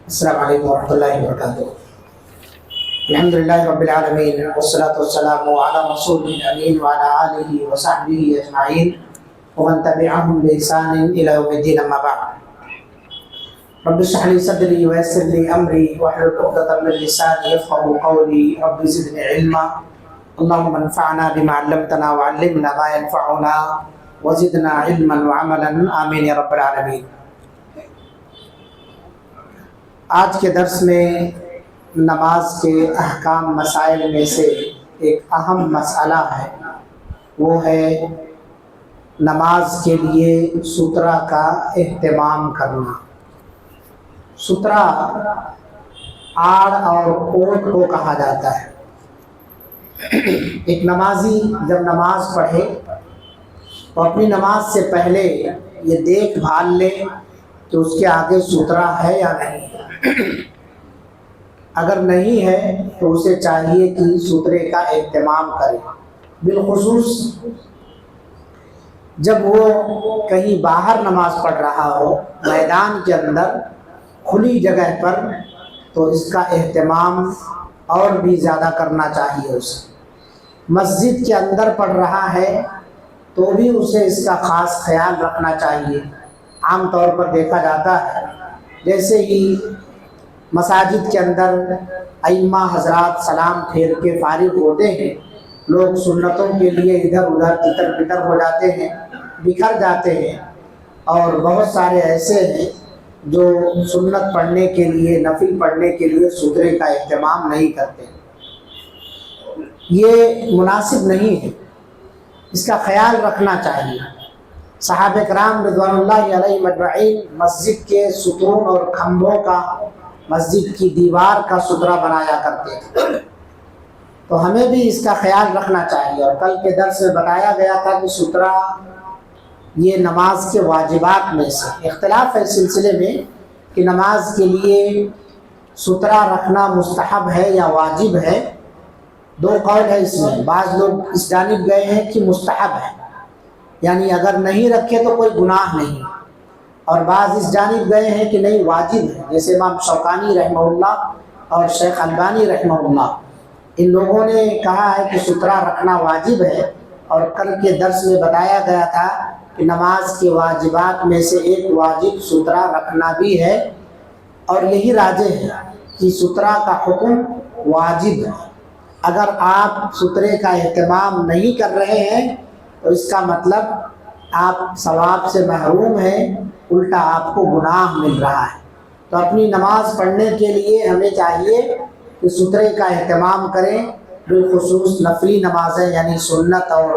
السلام علیکم ورحمۃ اللہ وبرکاتہ۔ الحمد للہ رب العالمین والصلاۃ والسلام علی رسول الامین وعلی آلہ وصحبہ اجمعین ومن تبعهم بإحسان إلی یوم الدین، اما بعد۔ رب اشرح لی صدری ویسر لی امری واحلل عقدۃ من لسانی یفقهوا قولی، رب زدنی علما، اللهم انفعنا بما علمتنا وعلمنا ما ينفعنا وزدنا علما وعملا، آمین یا رب العالمین۔ آج کے درس میں نماز کے احکام مسائل میں سے ایک اہم مسئلہ ہے، وہ ہے نماز کے لیے سترہ کا اہتمام کرنا۔ سترہ آڑ اور کوٹ کو کہا جاتا ہے۔ ایک نمازی جب نماز پڑھے تو اپنی نماز سے پہلے یہ دیکھ بھال لے کہ اس کے آگے سترہ ہے یا نہیں ہے۔ اگر نہیں ہے تو اسے چاہیے کہ سترے کا اہتمام کرے، بالخصوص جب وہ کہیں باہر نماز پڑھ رہا ہو، میدان کے اندر کھلی جگہ پر، تو اس کا اہتمام اور بھی زیادہ کرنا چاہیے اسے۔ مسجد کے اندر پڑھ رہا ہے تو بھی اسے اس کا خاص خیال رکھنا چاہیے۔ عام طور پر دیکھا جاتا ہے جیسے ہی مساجد کے اندر ائمہ حضرات سلام پھیر کے فارغ ہوتے ہیں، لوگ سنتوں کے لیے ادھر ادھر تتر بتر ہو جاتے ہیں، بکھر جاتے ہیں، اور بہت سارے ایسے ہیں جو سنت پڑھنے کے لیے، نفل پڑھنے کے لیے سترے کا اہتمام نہیں کرتے۔ یہ مناسب نہیں ہے، اس کا خیال رکھنا چاہیے۔ صحابہ کرام رضوان اللہ علیہ مجمعین مسجد کے ستون اور کھمبوں کا، مسجد کی دیوار کا سترہ بنایا کرتے تھے، تو ہمیں بھی اس کا خیال رکھنا چاہیے۔ اور کل کے درس میں بتایا گیا تھا کہ سترہ یہ نماز کے واجبات میں سے، اختلاف ہے اس سلسلے میں کہ نماز کے لیے سترہ رکھنا مستحب ہے یا واجب ہے۔ دو قول ہے اس میں، بعض لوگ اس جانب گئے ہیں کہ مستحب ہے، یعنی اگر نہیں رکھے تو کوئی گناہ نہیں، اور بعض اس جانب گئے ہیں کہ نہیں واجب ہے، جیسے امام شوکانی رحمہ اللہ اور شیخ البانی رحمہ اللہ، ان لوگوں نے کہا ہے کہ سترہ رکھنا واجب ہے۔ اور کل کے درس میں بتایا گیا تھا کہ نماز کے واجبات میں سے ایک واجب سترہ رکھنا بھی ہے، اور یہی راجح ہے کہ سترہ کا حکم واجب ہے۔ اگر آپ سترے کا اہتمام نہیں کر رہے ہیں تو اس کا مطلب آپ ثواب سے محروم ہیں، الٹا آپ کو گناہ مل رہا ہے۔ تو اپنی نماز پڑھنے کے لیے ہمیں چاہیے کہ سترے کا اہتمام کریں، بالخصوص نفلی نمازیں یعنی سنت اور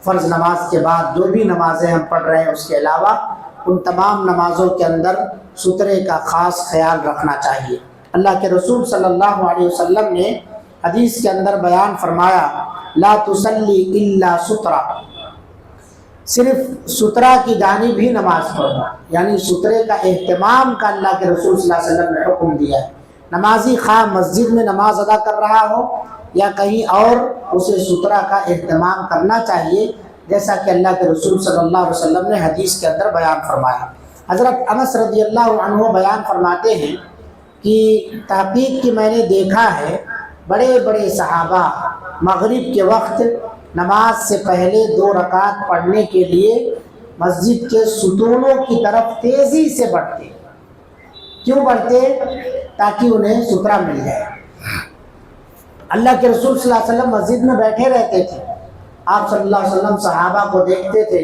فرض نماز کے بعد جو بھی نمازیں ہم پڑھ رہے ہیں اس کے علاوہ ان تمام نمازوں کے اندر سترے کا خاص خیال رکھنا چاہیے۔ اللہ کے رسول صلی اللہ علیہ وسلم نے حدیث کے اندر بیان فرمایا، لا تصلی الا سترہ، صرف سترہ کی جانب ہی نماز پڑھو، یعنی سترے کا اہتمام کا اللہ کے رسول صلی اللہ علیہ وسلم نے حکم دیا ہے۔ نمازی خواہ مسجد میں نماز ادا کر رہا ہو یا کہیں اور، اسے سترہ کا اہتمام کرنا چاہیے، جیسا کہ اللہ کے رسول صلی اللہ علیہ وسلم نے حدیث کے اندر بیان فرمایا۔ حضرت انس رضی اللہ عنہ بیان فرماتے ہیں کہ تحقیق کی میں نے دیکھا ہے بڑے بڑے صحابہ مغرب کے وقت نماز سے پہلے 2 رکعت پڑھنے کے لیے مسجد کے ستونوں کی طرف تیزی سے بڑھتے۔ کیوں بڑھتے؟ تاکہ انہیں سترہ مل جائے۔ اللہ کے رسول صلی اللہ علیہ وسلم مسجد میں بیٹھے رہتے تھے، آپ صلی اللہ علیہ وسلم صحابہ کو دیکھتے تھے،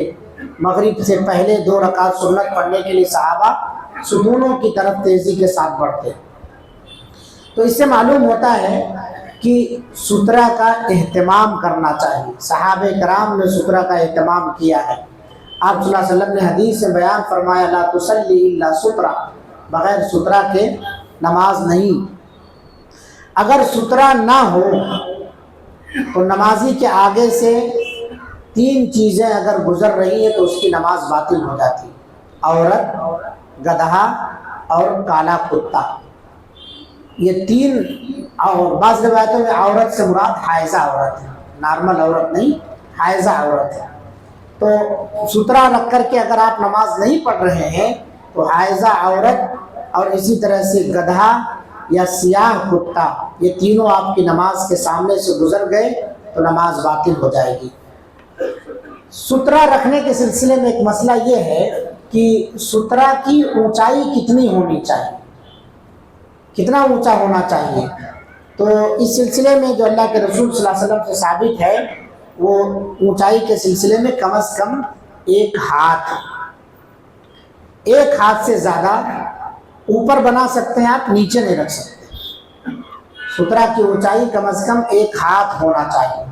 مغرب سے پہلے 2 رکعت سنت پڑھنے کے لیے صحابہ ستونوں کی طرف تیزی کے ساتھ بڑھتے۔ تو اس سے معلوم ہوتا ہے کہ سترہ کا اہتمام کرنا چاہیے۔ صحابہ کرام نے سترہ کا اہتمام کیا ہے۔ آپ صلی اللہ علیہ وسلم نے حدیث میں بیان فرمایا، لا تصلی الا سترہ، بغیر سترہ کے نماز نہیں۔ اگر سترہ نہ ہو تو نمازی کے آگے سے 3 چیزیں اگر گزر رہی ہیں تو اس کی نماز باطل ہو جاتی، عورت، گدھا اور کالا کتا۔ یہ 3، اور بعض روایتوں میں عورت سے مراد حائضہ عورت ہے، نارمل عورت نہیں، حائضہ عورت ہے۔ تو سترہ رکھ کر کے اگر آپ نماز نہیں پڑھ رہے ہیں تو حائضہ عورت اور اسی طرح سے گدھا یا سیاہ کتا، یہ تینوں آپ کی نماز کے سامنے سے گزر گئے تو نماز باطل ہو جائے گی۔ سترہ رکھنے کے سلسلے میں ایک مسئلہ یہ ہے کہ سترہ کی اونچائی کتنی ہونی چاہیے، کتنا اونچا ہونا چاہیے۔ تو اس سلسلے میں جو اللہ کے رسول صلی اللہ علیہ وسلم سے ثابت ہے وہ اونچائی کے سلسلے میں کم از کم 1 ہاتھ، 1 ہاتھ سے زیادہ اوپر بنا سکتے ہیں آپ، نیچے نہیں رکھ سکتے۔ سترہ کی اونچائی کم از کم 1 ہاتھ ہونا چاہیے،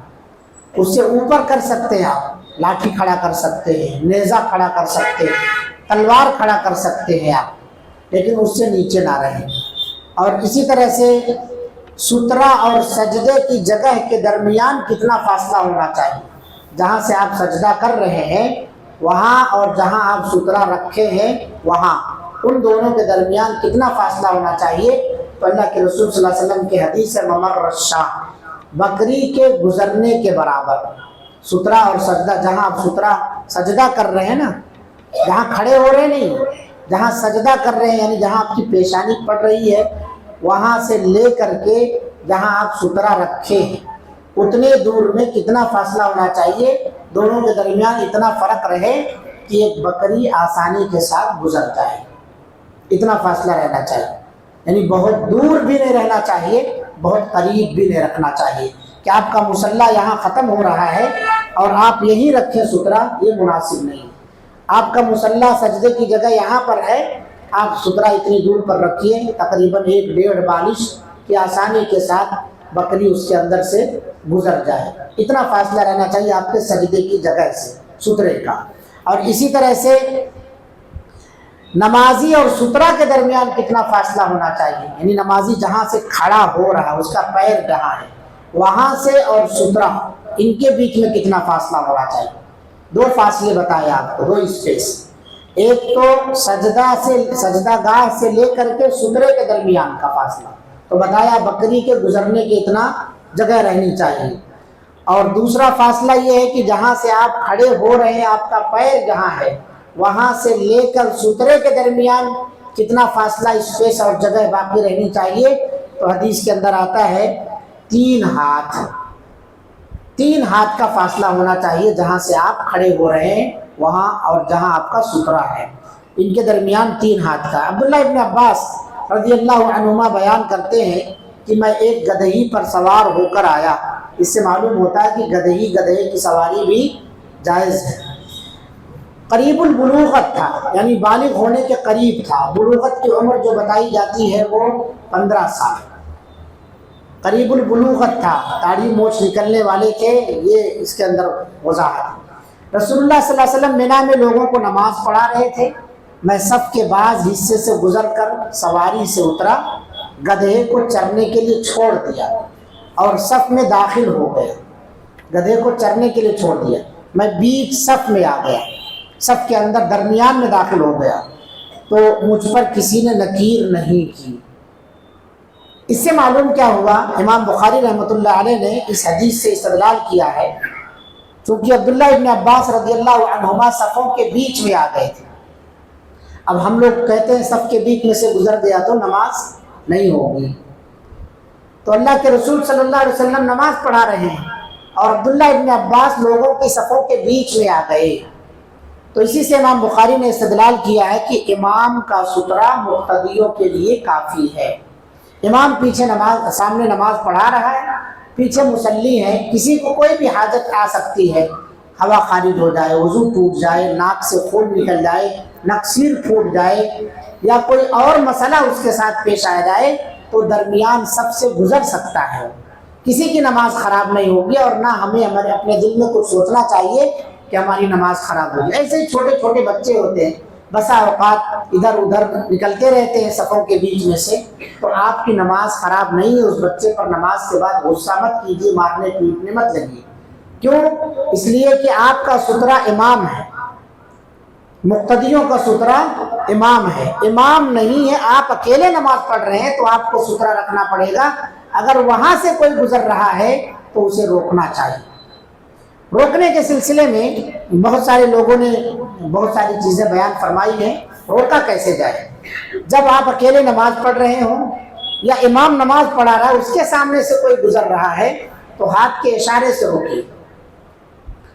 اس سے اوپر کر سکتے ہیں آپ، لاٹھی کھڑا کر سکتے ہیں، نیزہ کھڑا کر سکتے ہیں، تلوار کھڑا کر سکتے ہیں آپ، لیکن اس سے نیچے نہ رہیں۔ اور اسی طرح سے سترہ اور سجدے کی جگہ کے درمیان کتنا فاصلہ ہونا چاہیے، جہاں سے آپ سجدہ کر رہے ہیں وہاں اور جہاں آپ سترہ رکھے ہیں وہاں، ان دونوں کے درمیان کتنا فاصلہ ہونا چاہیے۔ تو اللہ کے رسول صلی اللہ علیہ وسلم کی حدیث ہے ممر الشاہ، بکری کے گزرنے کے برابر۔ سترہ اور سجدہ، جہاں آپ سترہ سجدہ کر رہے ہیں نا، جہاں کھڑے ہو رہے نہیں، جہاں سجدہ کر رہے ہیں، یعنی جہاں آپ کی پیشانی پڑ رہی ہے وہاں سے لے کر کے جہاں آپ سترہ رکھے ہیں اتنے دور میں کتنا فاصلہ ہونا چاہیے، دونوں کے درمیان اتنا فرق رہے کہ ایک بکری آسانی کے ساتھ گزر جائے، اتنا فاصلہ رہنا چاہیے۔ یعنی بہت دور بھی نہیں رہنا چاہیے، بہت قریب بھی نہیں رکھنا چاہیے کہ آپ کا مصلی یہاں ختم ہو رہا ہے اور آپ یہیں رکھیں سترہ، یہ مناسب نہیں۔ آپ کا مصلی سجدے کی جگہ یہاں پر ہے، آپ سترہ اتنی دور پر رکھیے تقریباً 1-1.5 بالش کی آسانی کے ساتھ بکری اس کے اندر سے گزر جائے، اتنا فاصلہ رہنا چاہیے آپ کے سجدے کی جگہ سے سترے کا۔ اور اسی طرح سے نمازی اور سترہ کے درمیان کتنا فاصلہ ہونا چاہیے، یعنی نمازی جہاں سے کھڑا ہو رہا ہے، اس کا پیر جہاں ہے وہاں سے اور سترہ ان کے بیچ میں کتنا فاصلہ ہونا چاہیے۔ 2 فاصلے بتائے آپ کو، 2 اسپیس، ایک تو سجدہ گاہ سے لے کر کے سترے کے درمیان کا فاصلہ، تو بتایا بکری کے گزرنے کے اتنا جگہ رہنی چاہیے۔ اور دوسرا فاصلہ یہ ہے کہ جہاں سے آپ کھڑے ہو رہے ہیں، آپ کا پیر جہاں ہے وہاں سے لے کر سترے کے درمیان کتنا فاصلہ، اسپیس اور جگہ باقی رہنی چاہیے۔ تو حدیث کے اندر آتا ہے 3 ہاتھ، 3 ہاتھ کا فاصلہ ہونا چاہیے جہاں سے آپ کھڑے ہو رہے ہیں وہاں اور جہاں آپ کا سترہ ہے، ان کے درمیان 3 ہاتھ کا۔ عبداللہ ابن عباس رضی اللہ عنہما بیان کرتے ہیں کہ میں ایک گدہی پر سوار ہو کر آیا، اس سے معلوم ہوتا ہے کہ گدہے کی سواری بھی جائز ہے۔ قریب البلوغت تھا، یعنی بالغ ہونے کے قریب تھا۔ بلوغت کی عمر جو بتائی جاتی ہے وہ 15 سال، قریب البلوغت تھا، داڑھی مونچھ نکلنے والے تھے، یہ اس کے اندر وضاحت۔ رسول اللہ صلی اللہ علیہ وسلم مینا میں لوگوں کو نماز پڑھا رہے تھے، میں صف کے بعض حصے سے گزر کر سواری سے اترا، گدھے کو چرنے کے لیے چھوڑ دیا اور صف میں داخل ہو گیا۔ گدھے کو چرنے کے لیے چھوڑ دیا، میں بیچ صف میں آ گیا، صف کے اندر درمیان میں داخل ہو گیا، تو مجھ پر کسی نے نکیر نہیں کی۔ اس سے معلوم کیا ہوا، امام بخاری رحمۃ اللہ علیہ نے اس حدیث سے استدلال کیا ہے، چونکہ عبداللہ ابن عباس رضی اللہ عنہما صفوں کے بیچ میں آ گئے تھے۔ اب ہم لوگ کہتے ہیں صف کے بیچ میں سے گزر گیا تو نماز نہیں ہوگی، تو اللہ کے رسول صلی اللہ علیہ وسلم نماز پڑھا رہے ہیں اور عبداللہ ابن عباس لوگوں کی صفوں کے بیچ میں آ گئے، تو اسی سے امام بخاری نے استدلال کیا ہے کہ امام کا سترہ مقتدیوں کے لیے کافی ہے۔ امام پیچھے سامنے نماز پڑھا رہا ہے، پیچھے مصلی ہے، کسی کو کوئی بھی حاجت آ سکتی ہے، ہوا خارج ہو جائے، وضو ٹوٹ جائے، ناک سے خون نکل جائے، نکسیر پھوٹ جائے، یا کوئی اور مسئلہ اس کے ساتھ پیش آ جائے تو درمیان سب سے گزر سکتا ہے، کسی کی نماز خراب نہیں ہوگی، اور نہ ہمیں اپنے دل میں کچھ سوچنا چاہیے کہ ہماری نماز خراب ہوگی۔ ایسے ہی چھوٹے چھوٹے بچے ہوتے ہیں، بسا اوقات ادھر ادھر نکلتے رہتے ہیں صفوں کے بیچ میں سے، تو آپ کی نماز خراب نہیں ہے، اس بچے پر نماز کے بعد غصہ مت کیجیے، مارنے پیٹنے مت لگیے۔ کیوں؟ اس لیے کہ آپ کا سترہ امام ہے، مقتدیوں کا سترہ امام ہے، امام نہیں ہے، آپ اکیلے نماز پڑھ رہے ہیں تو آپ کو سترہ رکھنا پڑے گا۔ اگر وہاں سے کوئی گزر رہا ہے تو اسے روکنا چاہیے۔ روکنے کے سلسلے میں بہت سارے لوگوں نے بہت ساری چیزیں بیان فرمائی ہیں، روکا کیسے جائے۔ جب آپ اکیلے نماز پڑھ رہے ہوں یا امام نماز پڑھا رہا ہے، اس کے سامنے سے کوئی گزر رہا ہے تو ہاتھ کے اشارے سے روکیے۔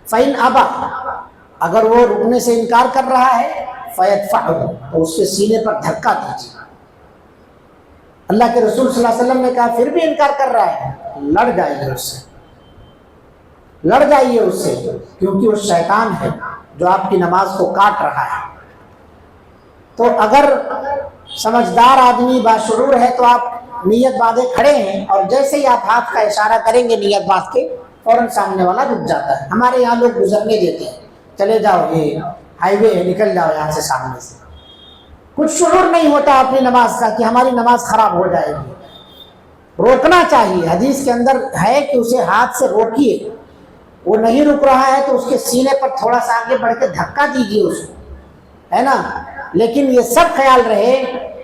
فَإِنْ أَبَى، اگر وہ رکنے سے انکار کر رہا ہے فَيَدْفَعْهُ، تو اس کے سینے پر دھکا دیجیے۔ اللہ کے رسول صلی اللہ علیہ وسلم نے کہا پھر بھی انکار کر رہا ہے، لڑ جائیے اس سے، لڑ جائیے اس سے، کیونکہ وہ شیطان ہے جو آپ کی نماز کو کاٹ رہا ہے۔ تو اگر سمجھدار آدمی باشعور ہے تو آپ نیت باندھے کھڑے ہیں، اور جیسے ہی آپ ہاتھ کا اشارہ کریں گے نیت باندھ کے، فوراً سامنے والا رک جاتا ہے۔ ہمارے یہاں لوگ گزرنے دیتے ہیں، چلے جاؤ یہ ہائی وے ہے، نکل جاؤ یہاں سے سامنے سے۔ کچھ شعور نہیں ہوتا اپنی نماز کا کہ ہماری نماز خراب ہو جائے گی۔ روکنا چاہیے، حدیث کے اندر ہے کہ اسے ہاتھ سے روکیے، وہ نہیں رک رہا ہے تو اس کے سینے پر تھوڑا سا آگے بڑھ کے دھکا دیجیے اس کو، ہے نا۔ لیکن یہ سب خیال رہے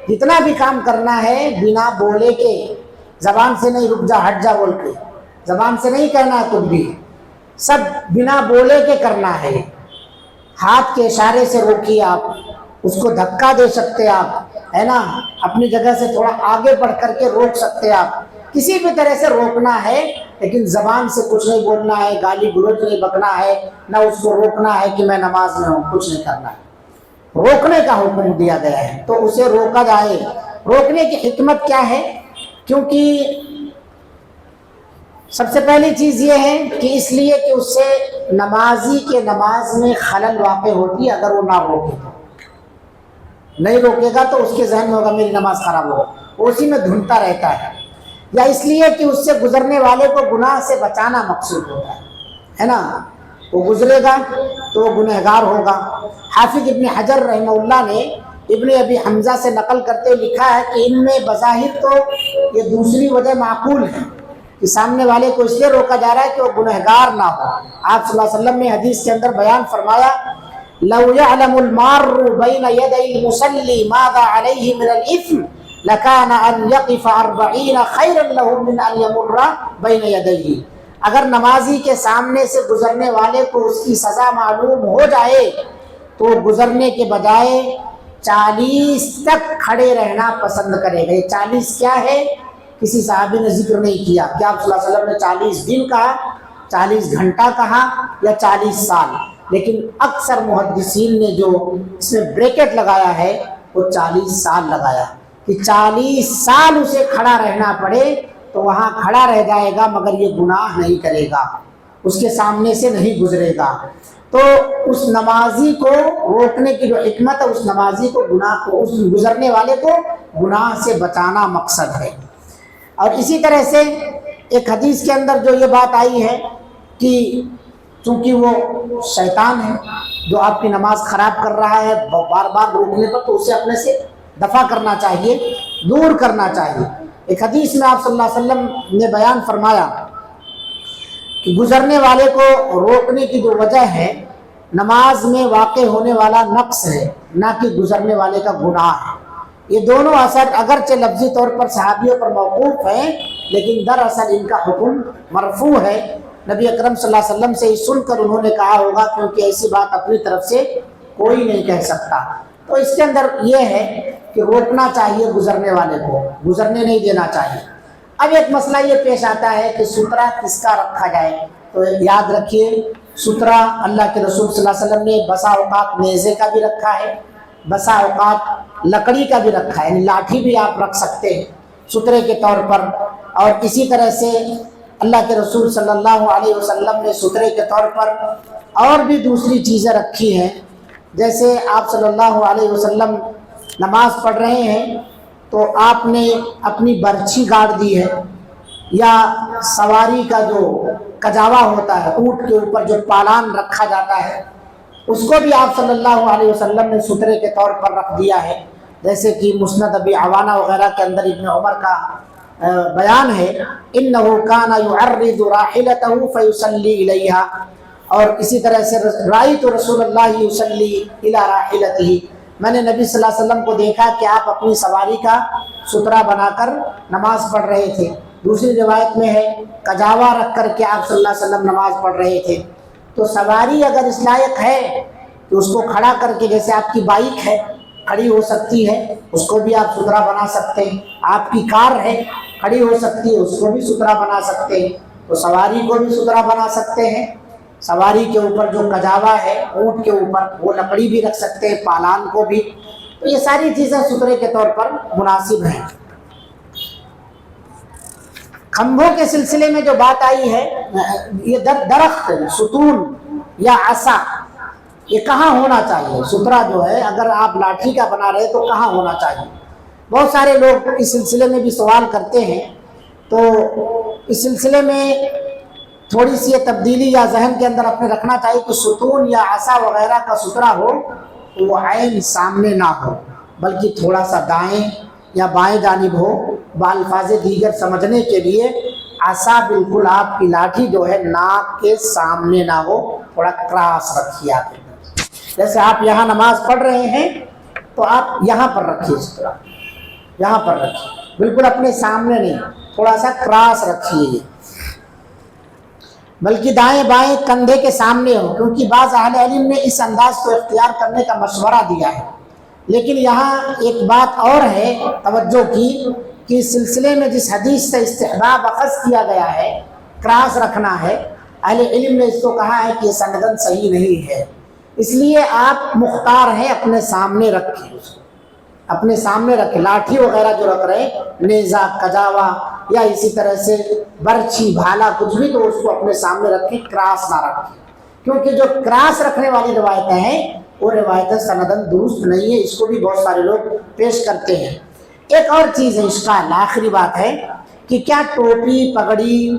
جتنا بھی کام کرنا ہے بنا بولے کے، زبان سے نہیں رک جا ہٹ جا بول کے، زبان سے نہیں کرنا کچھ بھی، سب بنا بولے کے کرنا ہے۔ ہاتھ کے اشارے سے روکیے، آپ اس کو دھکا دے سکتے آپ، ہے نا، اپنی جگہ سے تھوڑا آگے بڑھ کر کے روک سکتے آپ، کسی بھی طرح سے روکنا ہے، لیکن زبان سے کچھ نہیں بولنا ہے، گالی گلوچ نہیں بکنا ہے، نہ اس کو روکنا ہے کہ میں نماز میں ہوں، کچھ نہیں کرنا ہے۔ روکنے کا حکم دیا گیا ہے تو اسے روکا جائے۔ روکنے کی حکمت کیا ہے؟ کیونکہ سب سے پہلی چیز یہ ہے کہ اس لیے کہ اس سے نمازی کے نماز میں خلل واقع ہوتی ہے اگر وہ نہ روکے تو۔ نہیں روکے گا تو اس کے ذہن میں ہوگا میری نماز خراب ہوگا، وہ اسی میں دھنتا رہتا ہے۔ یا اس لیے کہ اس سے گزرنے والے کو گناہ سے بچانا مقصود ہوتا ہے نا، وہ گزرے گا تو وہ گنہگار ہوگا۔ حافظ ابن حجر رحمہ اللہ نے ابن ابی حمزہ سے نقل کرتے لکھا ہے کہ ان میں بظاہر تو یہ دوسری وجہ معقول ہے کہ سامنے والے کو اس لیے روکا جا رہا ہے کہ وہ گنہگار نہ ہو۔ آپ صلی اللہ علیہ وسلم نے حدیث کے اندر بیان فرمایا لو يعلم المار بين يدي المصلي ماذا عليه من الاثم لكان ان يقف 40 خيرا له من ان يمر بين يديه۔ اگر نمازی کے سامنے سے گزرنے والے کو اس کی سزا معلوم ہو جائے تو گزرنے کے بجائے 40 تک کھڑے رہنا پسند کرے گا۔ یہ 40 کیا ہے؟ کسی صحابی نے ذکر نہیں کیا کہ آپ صلی اللہ علیہ وسلم نے 40 دن کہا، 40 گھنٹہ کہا یا 40 سال، لیکن اکثر محدثین نے جو اس میں بریکٹ لگایا ہے وہ 40 سال لگایا کہ 40 سال اسے کھڑا رہنا پڑے تو وہاں کھڑا رہ جائے گا مگر یہ گناہ نہیں کرے گا، اس کے سامنے سے نہیں گزرے گا۔ تو اس نمازی کو روکنے کی جو حکمت ہے، اس نمازی کو گناہ کو، اس گزرنے والے کو گناہ سے بچانا مقصد ہے۔ اور اسی طرح سے ایک حدیث کے اندر جو یہ بات آئی ہے کہ چونکہ وہ شیطان ہے جو آپ کی نماز خراب کر رہا ہے بار بار روکنے پر، تو اسے اپنے سے دفع کرنا چاہیے، دور کرنا چاہیے۔ ایک حدیث میں آپ صلی اللہ علیہ وسلم نے بیان فرمایا کہ گزرنے والے کو روکنے کی جو وجہ ہے نماز میں واقع ہونے والا نقص ہے، نہ کہ گزرنے والے کا گناہ ہے۔ یہ دونوں اثر اگرچہ لفظی طور پر صحابیوں پر موقوف ہیں لیکن دراصل ان کا حکم مرفوع ہے۔ نبی اکرم صلی اللہ علیہ وسلم سے سن کر انہوں نے کہا ہوگا، کیونکہ ایسی بات اپنی طرف سے کوئی نہیں کہہ سکتا۔ تو اس کے اندر یہ ہے کہ روکنا چاہیے گزرنے والے کو، گزرنے نہیں دینا چاہیے۔ اب ایک مسئلہ یہ پیش آتا ہے کہ سترہ کس کا رکھا جائے، تو یاد رکھیے سترہ اللہ کے رسول صلی اللہ علیہ وسلم نے بسا اوقات نیزے کا بھی رکھا ہے، بسا اوقات لکڑی کا بھی رکھا ہے، یعنی لاٹھی بھی آپ رکھ سکتے ہیں سترے کے طور پر۔ اور اسی طرح سے اللہ کے رسول صلی اللہ علیہ وسلم نے سترے کے طور پر اور بھی دوسری چیزیں رکھی ہیں، جیسے آپ صلی اللہ علیہ وسلم نماز پڑھ رہے ہیں تو آپ نے اپنی برچھی گاڑ دی ہے، یا سواری کا جو کجاوا ہوتا ہے، اونٹ کے اوپر جو پالان رکھا جاتا ہے، اس کو بھی آپ صلی اللہ علیہ وسلم نے سترے کے طور پر رکھ دیا ہے۔ جیسے کہ مسند ابی عوانہ وغیرہ کے اندر ابن عمر کا بیان ہے انه كان يعرض راحلته فيصلي اليها، اور اسی طرح سے رأيت رسول اللہ يصلي الى راحلته، میں نے نبی صلی اللہ علیہ وسلم کو دیکھا کہ آپ اپنی سواری کا سترہ بنا کر نماز پڑھ رہے تھے۔ دوسری روایت میں ہے کجاوا رکھ کر کے آپ صلی اللہ علیہ وسلم نماز پڑھ رہے تھے۔ تو سواری اگر اس لائق ہے کہ اس کو کھڑا کر کے، جیسے آپ کی بائک ہے، کھڑی ہو سکتی ہے اس کو بھی آپ ستھرا بنا سکتے ہیں، آپ کی کار ہے کھڑی ہو سکتی ہے اس کو بھی ستھرا بنا سکتے ہیں، تو سواری کو بھی ستھرا بنا سکتے ہیں، سواری کے اوپر جو کجاوا ہے اونٹ کے اوپر وہ لکڑی بھی رکھ سکتے ہیں، پالان کو بھی، تو یہ ساری چیزیں ستھرے کے طور پر مناسب ہیں۔ کھمبوں کے سلسلے میں جو بات آئی ہے، یہ درخت ستون یا عصا یہ کہاں ہونا چاہیے؟ سترا جو ہے اگر آپ لاٹھی کا بنا رہے تو کہاں ہونا چاہیے؟ بہت سارے لوگ اس سلسلے میں بھی سوال کرتے ہیں، تو اس سلسلے میں تھوڑی سی یہ تبدیلی یا ذہن کے اندر اپنے رکھنا چاہیے کہ ستون یا عصا وغیرہ کا سترا ہو تو وہ عین سامنے نہ ہو، بلکہ تھوڑا سا دائیں یا بائیں جانب ہو۔ بالفاظ دیگر سمجھنے کے لیے عصا بالکل آپ کی لاٹھی جو ہے ناک کے سامنے نہ ہو، تھوڑا کراس رکھیے آپ، جیسے آپ یہاں نماز پڑھ رہے ہیں تو آپ یہاں پر رکھیے سترا، یہاں پر رکھیے، بالکل اپنے سامنے نہیں، تھوڑا سا کراس رکھیے، بلکہ دائیں بائیں کندھے کے سامنے ہو، کیونکہ بعض اہل علم نے اس انداز کو اختیار کرنے کا مشورہ دیا ہے۔ لیکن یہاں ایک بات اور ہے توجہ کی کہ اس سلسلے میں جس حدیث سے استحباب اخذ کیا گیا ہے کراس رکھنا ہے، اہل علم نے اس کو کہا ہے کہ یہ سندن صحیح نہیں ہے، اس لیے آپ مختار ہیں اپنے سامنے رکھیں، اس کو اپنے سامنے رکھیں، لاٹھی وغیرہ جو رکھ رہے ہیں، نیزہ کجاوا یا اسی طرح سے برچھی بھالا کچھ بھی، تو اس کو اپنے سامنے رکھیں، کراس نہ رکھیں، کیونکہ جو کراس رکھنے والی روایتیں ہیں وہ روایتیں سندن درست نہیں ہے، اس کو بھی بہت سارے لوگ پیش کرتے ہیں۔ ایک اور چیز ہے اشکال، آخری بات ہے کہ کیا ٹوپی پگڑی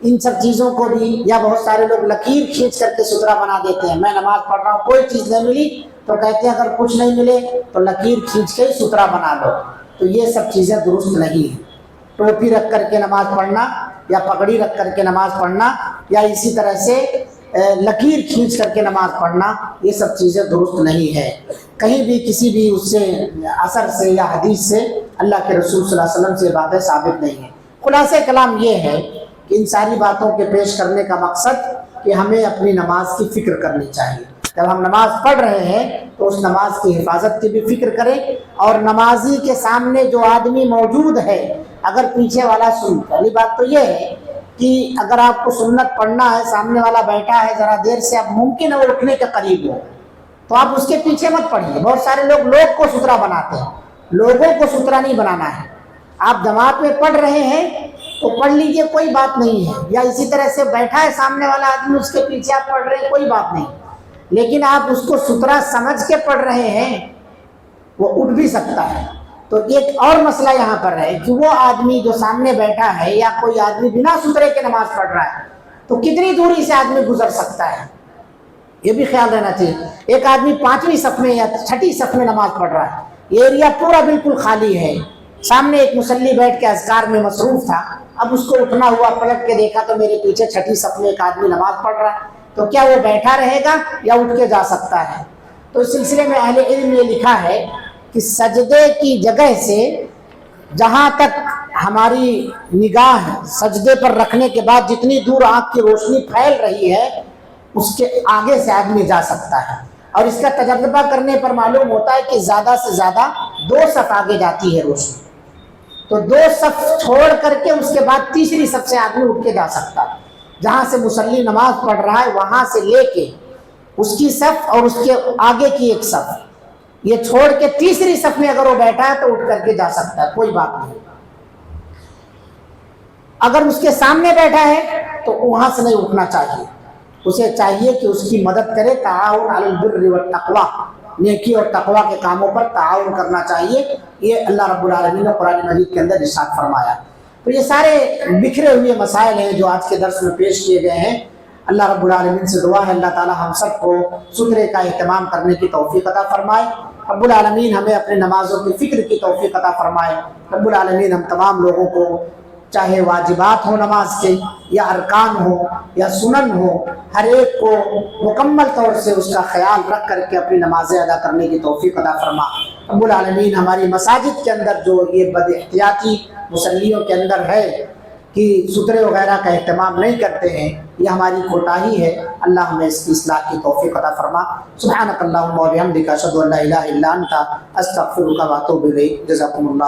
ان سب چیزوں کو بھی، یا بہت سارے لوگ لکیر کھینچ کر کے سترا بنا دیتے ہیں، میں نماز پڑھ رہا ہوں کوئی چیز نہیں ملی تو کہتے ہیں اگر کچھ نہیں ملے تو لکیر کھینچ کے سترا بنا لو، تو یہ سب چیزیں درست نہیں ہیں۔ ٹوپی رکھ کر کے نماز پڑھنا یا پگڑی رکھ کر کے نماز پڑھنا یا اسی طرح سے لکیر کھینچ کر کے نماز پڑھنا، یہ سب چیزیں درست نہیں ہے، کہیں بھی کسی بھی اس سے اثر سے یا حدیث سے اللہ کے رسول صلی اللہ علیہ وسلم سے باتیں ثابت نہیں ہیں۔ خلاصہ کلام یہ ہے کہ ان ساری باتوں کے پیش کرنے کا مقصد کہ ہمیں اپنی نماز کی فکر کرنی چاہیے، جب ہم نماز پڑھ رہے ہیں تو اس نماز کی حفاظت کی بھی فکر کریں، اور نمازی کے سامنے جو آدمی موجود ہے اگر پیچھے والا پہلی بات تو یہ ہے کہ اگر آپ کو سنت پڑھنا ہے، سامنے والا بیٹھا ہے ذرا دیر سے، اب ممکن ہے وہ اٹھنے کے قریب ہو تو آپ اس کے پیچھے مت پڑھیے۔ بہت سارے لوگ کو سترا بناتے ہیں، لوگوں کو سترا نہیں بنانا ہے، آپ جماعت میں پڑھ رہے ہیں تو پڑھ لیجئے، کوئی بات نہیں ہے، یا اسی طرح سے بیٹھا ہے سامنے والا آدمی اس کے پیچھے آپ پڑھ رہے ہیں، کوئی بات نہیں، لیکن آپ اس کو سترا سمجھ کے پڑھ رہے ہیں، وہ اٹھ بھی سکتا ہے۔ تو ایک اور مسئلہ یہاں پر ہے کہ وہ آدمی جو سامنے بیٹھا ہے یا کوئی آدمی بنا سترے کے نماز پڑھ رہا ہے تو کتنی دوری سے آدمی گزر سکتا ہے، یہ بھی خیال رہنا چاہیے۔ ایک آدمی 5ویں صف میں یا 6ٹھی صف میں نماز پڑھ رہا ہے، یہ ایریا پورا بالکل خالی ہے، سامنے ایک مصلی بیٹھ کے اذکار میں مصروف تھا، اب اس کو اٹھنا ہوا، پلٹ کے دیکھا تو میرے پیچھے 6ٹھی صف میں ایک آدمی نماز پڑھ رہا ہے، تو کیا وہ بیٹھا رہے گا یا اٹھ کے جا سکتا ہے؟ تو اس سلسلے میں اہل علم یہ لکھا ہے کہ سجدے کی جگہ سے جہاں تک ہماری نگاہ سجدے پر رکھنے کے بعد جتنی دور آنکھ کی روشنی پھیل رہی ہے اس کے آگے سے آدمی جا سکتا ہے، اور اس کا تجربہ کرنے پر معلوم ہوتا ہے کہ زیادہ سے زیادہ 2 صف آگے جاتی ہے روشنی، تو 2 صف چھوڑ کر کے اس کے بعد 3ری صف سے آدمی اٹھ کے جا سکتا ہے، جہاں سے مصلی نماز پڑھ رہا ہے وہاں سے لے کے اس کی صف اور اس کے آگے کی ایک صف یہ چھوڑ کے 3ری صف میں اگر وہ بیٹھا ہے تو اٹھ کر کے جا سکتا ہے، کوئی بات نہیں۔ اگر اس کے سامنے بیٹھا ہے تو وہاں سے نہیں اٹھنا چاہیے، اسے چاہیے کہ اس کی مدد کرے، تعاون علی البر والتقوی، نیکی اور تقوی کے کاموں پر تعاون کرنا چاہیے، یہ اللہ رب العالمین نے قرآن مجید کے اندر ارشاد فرمایا۔ تو یہ سارے بکھرے ہوئے مسائل ہیں جو آج کے درس میں پیش کیے گئے ہیں۔ اللہ رب العالمین سے دعا ہے اللہ تعالی ہم سب کو سترے کا اہتمام کرنے کی توفیق عطا فرمائے، رب العالمین ہمیں اپنے نمازوں کی فکر کی توفیق عطا فرمائے، رب العالمین ہم تمام لوگوں کو چاہے واجبات ہو نماز کے یا ارکان ہو یا سنن ہو، ہر ایک کو مکمل طور سے اس کا خیال رکھ کر کے اپنی نمازیں ادا کرنے کی توفیق عطا فرما۔ رب العالمین ہماری مساجد کے اندر جو یہ بد احتیاطی مصلیوں کے اندر ہے کہ سترے وغیرہ کا اہتمام نہیں کرتے ہیں، یہ ہماری کوتاہی ہے۔ اللہ ہمیں اس کی اصلاح کی توفیق عطا فرما۔ سبحانک اللہم و بحمدک، اشہد ان لا الہ الا انت، استغفرک و اتوب الیک۔ جزاکم اللہ۔